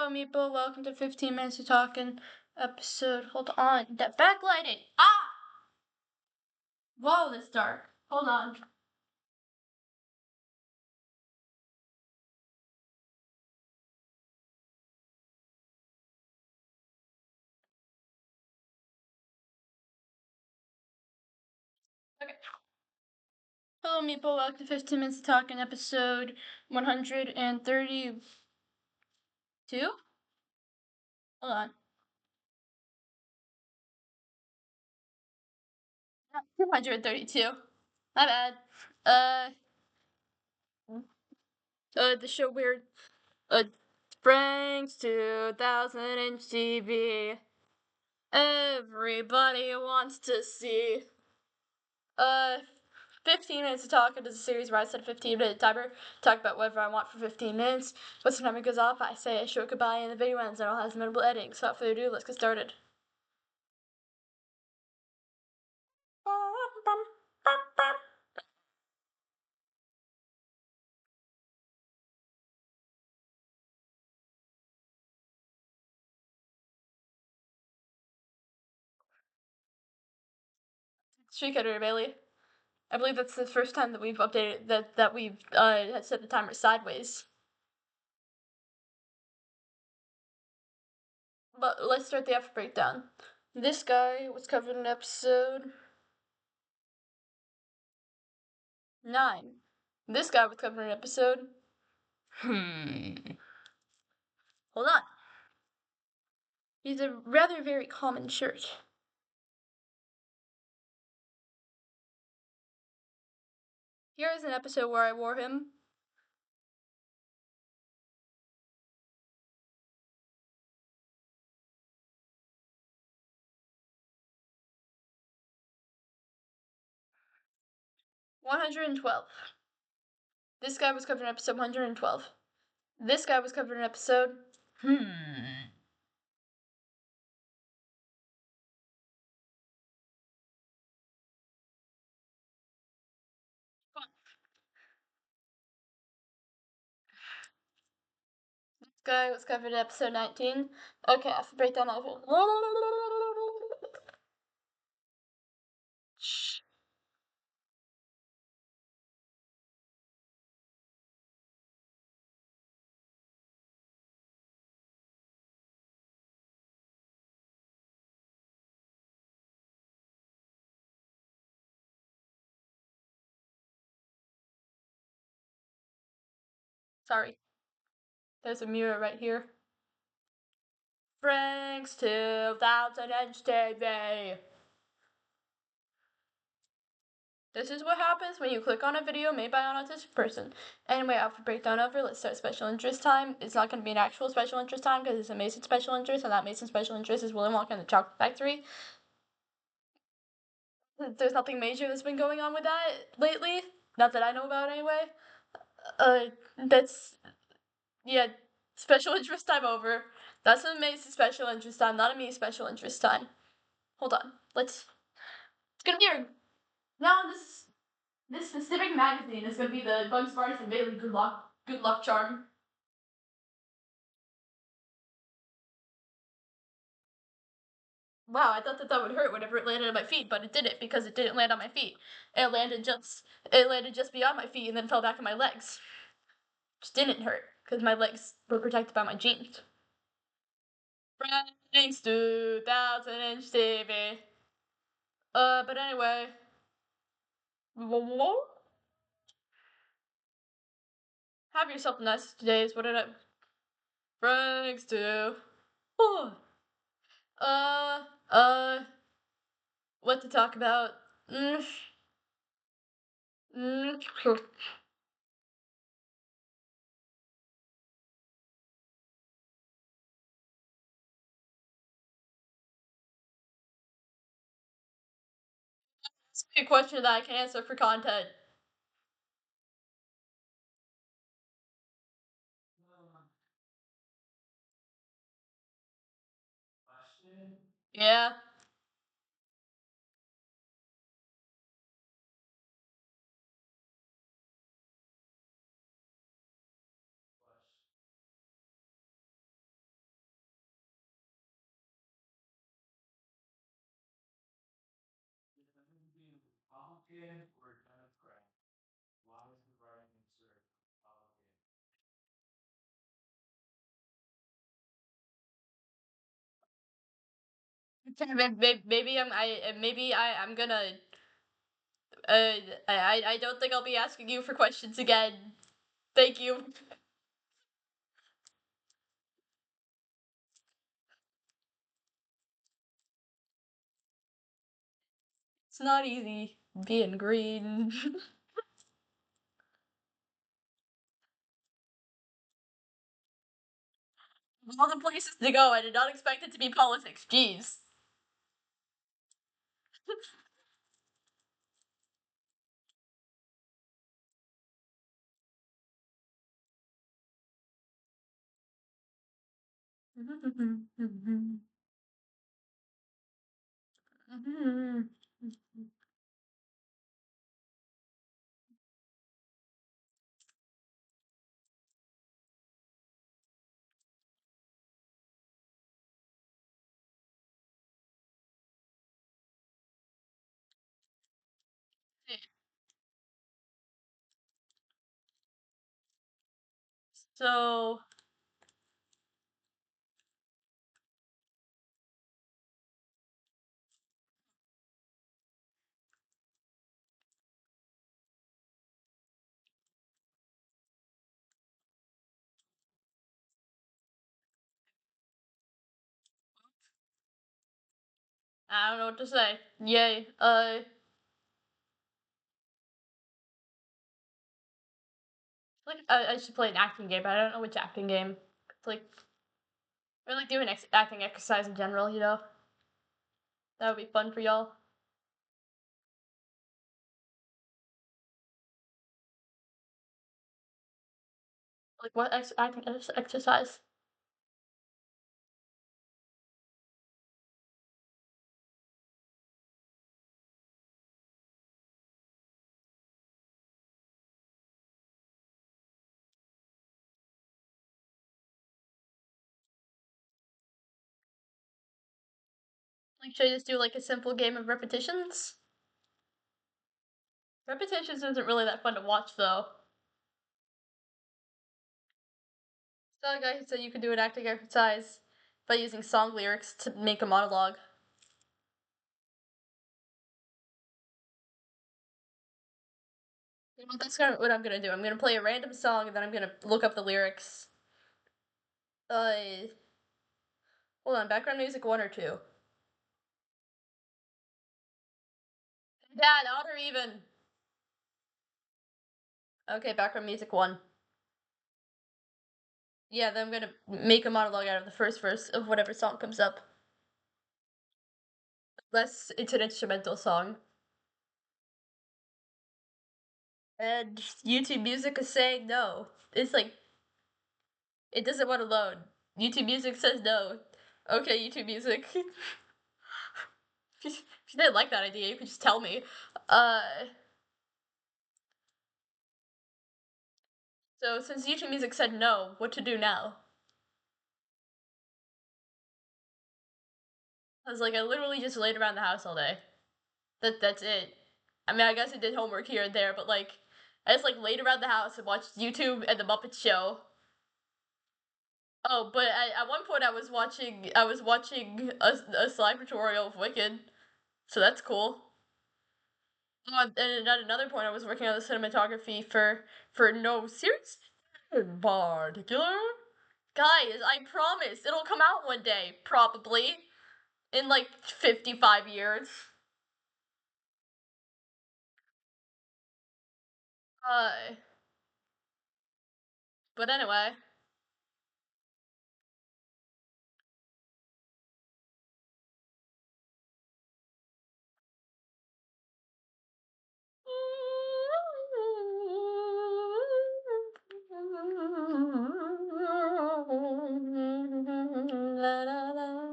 Hello, Meeple. Welcome to 15 Minutes of Talkin' episode. Hold on. That backlighting. Ah! Whoa, it's dark. Hold on. Okay. Hello, Meeple. Welcome to 15 Minutes of Talkin' episode 132. Hold on. 232. My bad. The show weird. Frank's 2000-inch TV. Everybody wants to see. 15 minutes of talking is a series where I set a 15-minute timer, talk about whatever I want for 15 minutes. Once the timer goes off, I say a short goodbye and the video ends and it all has minimal editing. So without further ado, let's get started. Streak editor Bailey. I believe that's the first time that we've updated that we've set the timer sideways. But let's start the effort breakdown. This guy was covered in episode 9. This guy was covered in episode. Hold on. He's a rather very common shirt. Here is an episode where I wore him. $112. This guy was covered in episode 112. This guy was covered in episode. This guy was covered in episode 19. Okay, I have to break down that. Shh. Sorry. There's a mirror right here. Frank's 2000-inch TV. This is what happens when you click on a video made by an autistic person. Anyway, after breakdown over, let's start special interest time. It's not going to be an actual special interest time because it's a Mason special interest, and that Mason special interest is Willy Wonka and the Chocolate Factory. There's nothing major that's been going on with that lately. Not that I know about anyway. That's, yeah, special interest time over. That's a Mason special interest time, not a me special interest time. Hold on, it's gonna be our, now this specific magazine is gonna be the Bugs Bunny and Bailey good luck charm. Wow, I thought that would hurt whenever it landed on my feet, but it didn't because it didn't land on my feet. It landed just beyond my feet and then fell back on my legs. Which didn't hurt because my legs were protected by my jeans. Frank's 2000-inch TV. But anyway. Have yourself a nice days. What did I? Frank's 2. Oh. Uh, uh, what to talk about? Ask me a question that I can answer for content. Yeah. I'm gonna uh I don't think I'll be asking you for questions again. Thank you. It's not easy being green. Of all the places to go, I did not expect it to be politics. Jeez. So I don't know what to say. Yay. Like I should play an acting game, but I don't know which acting game. It's like or like do an acting exercise in general. That would be fun for y'all. Like what acting exercise? Like should I just do like a simple game of repetitions? Repetitions isn't really that fun to watch though. So a guy who said you could do an acting exercise by using song lyrics to make a monologue. You know, that's kind of what I'm gonna do. I'm gonna play a random song and then I'm gonna look up the lyrics. Uh, hold on, background music one or two? Dad, odd or even? Okay, background music one. Yeah, then I'm gonna make a monologue out of the first verse of whatever song comes up. Unless it's an instrumental song. And YouTube Music is saying no. It's like, it doesn't want to load. YouTube Music says no. Okay, YouTube Music. If you didn't like that idea, you could just tell me. Uh, so since YouTube Music said no, what to do now? I was like, I literally just laid around the house all day. That's it. I mean, I guess I did homework here and there, but like, I just like laid around the house and watched YouTube and The Muppet Show. Oh, but at one point I was watching a slime tutorial of Wicked, so that's cool. Oh, and at another point I was working on the cinematography for no series in particular. Guys, I promise it'll come out one day, probably in like 55 years. Uh, but anyway. La, la, la.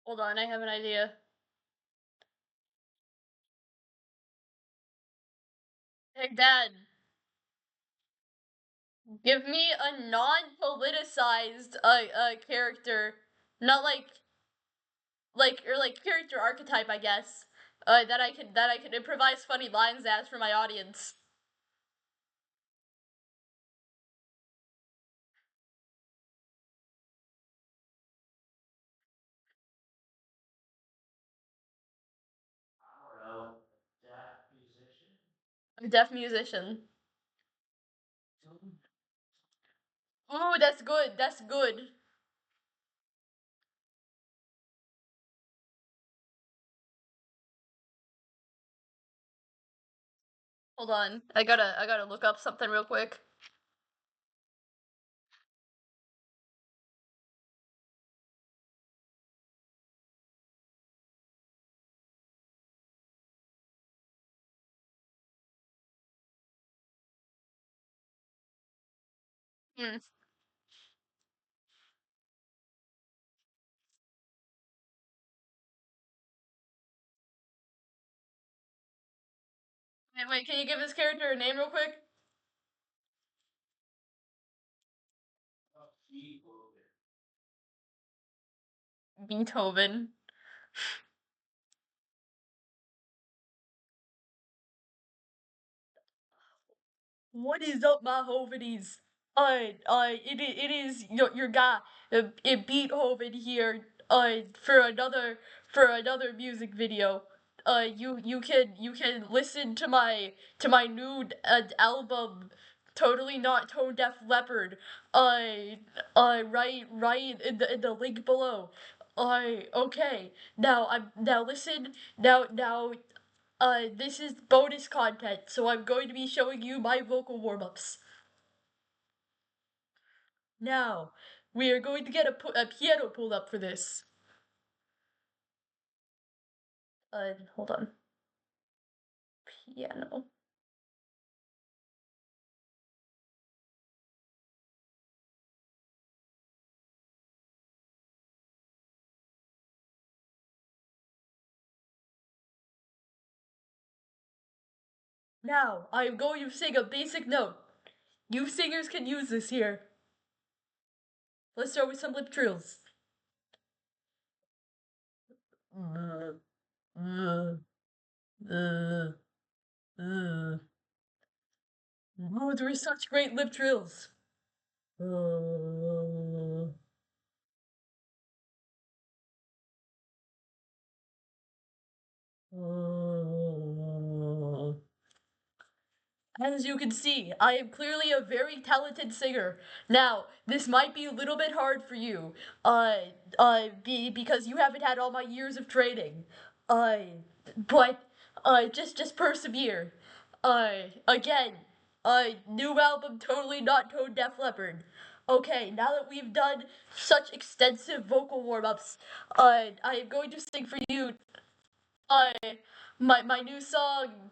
Hold on, I have an idea. Hey, Dad, give me a non-politicized character, not like character archetype, I guess. That I can improvise funny lines as for my audience. A deaf musician. Ooh, that's good. That's good. Hold on. I gotta look up something real quick. Hmm. Wait, can you give this character a name real quick? Beethoven. What is up, my hovenies? It is your guy, Beethoven here. For another music video. You can listen to my new album, Totally Not Tone Deaf Leopard. Right in the link below. Okay. Now listen. Now, this is bonus content, so I'm going to be showing you my vocal warm-ups. Now, we are going to get a piano pulled up for this. Hold on. Piano. Now, I am going to sing a basic note. You singers can use this here. Let's start with some lip trills. Uh, uh, uh, uh. Oh, there are such great lip trills. Uh, uh. As you can see, I am clearly a very talented singer. Now, this might be a little bit hard for you, because you haven't had all my years of training. But, just persevere. Again, new album, Totally Not Tone Def Leppard. Okay, now that we've done such extensive vocal warm-ups, I am going to sing for you, uh, my new song,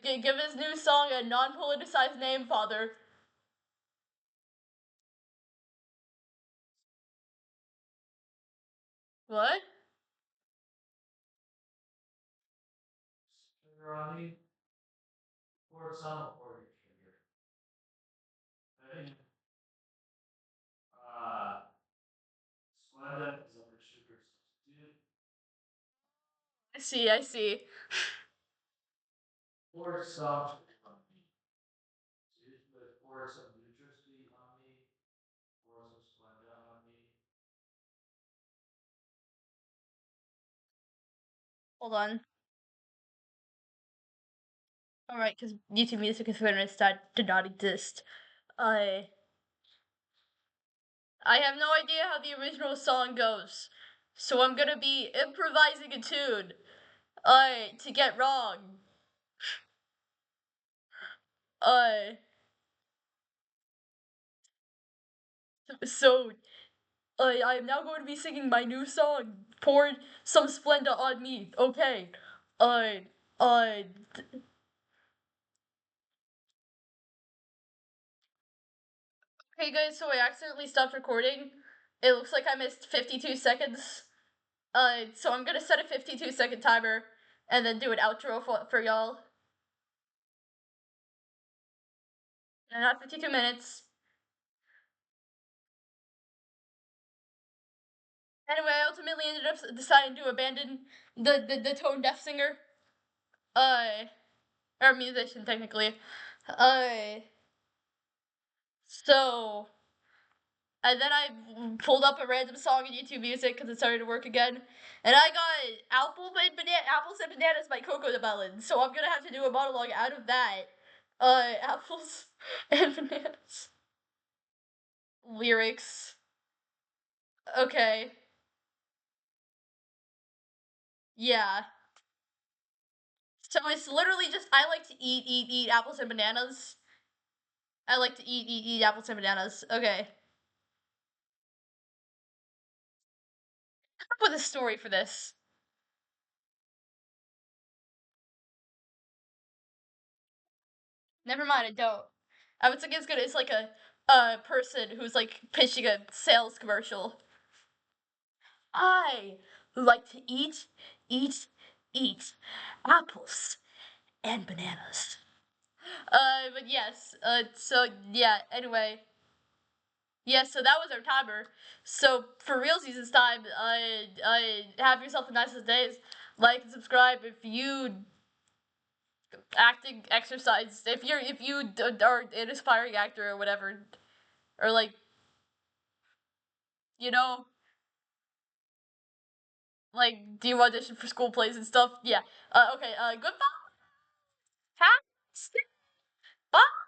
give his new song a non-politicized name, Father. What? I see, I see. Hold on. Alright, because YouTube Music is going to did not exist. I I have no idea how the original song goes. So I'm gonna be improvising a tune. To get wrong. Uh, so, I am now going to be singing my new song, Pour Some Splenda on Me. Okay. Uh, uh, Hey guys, so I accidentally stopped recording. It looks like I missed 52 seconds. So I'm gonna set a 52-second timer and then do an outro for y'all. And not 52 minutes. Anyway, I ultimately ended up deciding to abandon the tone deaf singer. Uh, or musician, technically. Uh, so and then I pulled up a random song in YouTube Music because it started to work again. And I got Apples and Bananas by Coco the Melon. So I'm gonna have to do a monologue out of that. Apples and Bananas. Lyrics. Okay. Yeah. So it's literally just I like to eat apples and bananas. I like to eat apples and bananas. Okay. Come up with a story for this. Never mind, I don't. I would think it's good. It's like a person who's like pitching a sales commercial. I like to eat, eat apples and bananas. But yes. So yeah. Anyway, yeah. So that was our timer. So for realsies this time, have yourself the nicest days. Like and subscribe if you acting exercise. If you are an aspiring actor or whatever, or like you know, like do you audition for school plays and stuff? Yeah. Okay. Goodbye. Bye.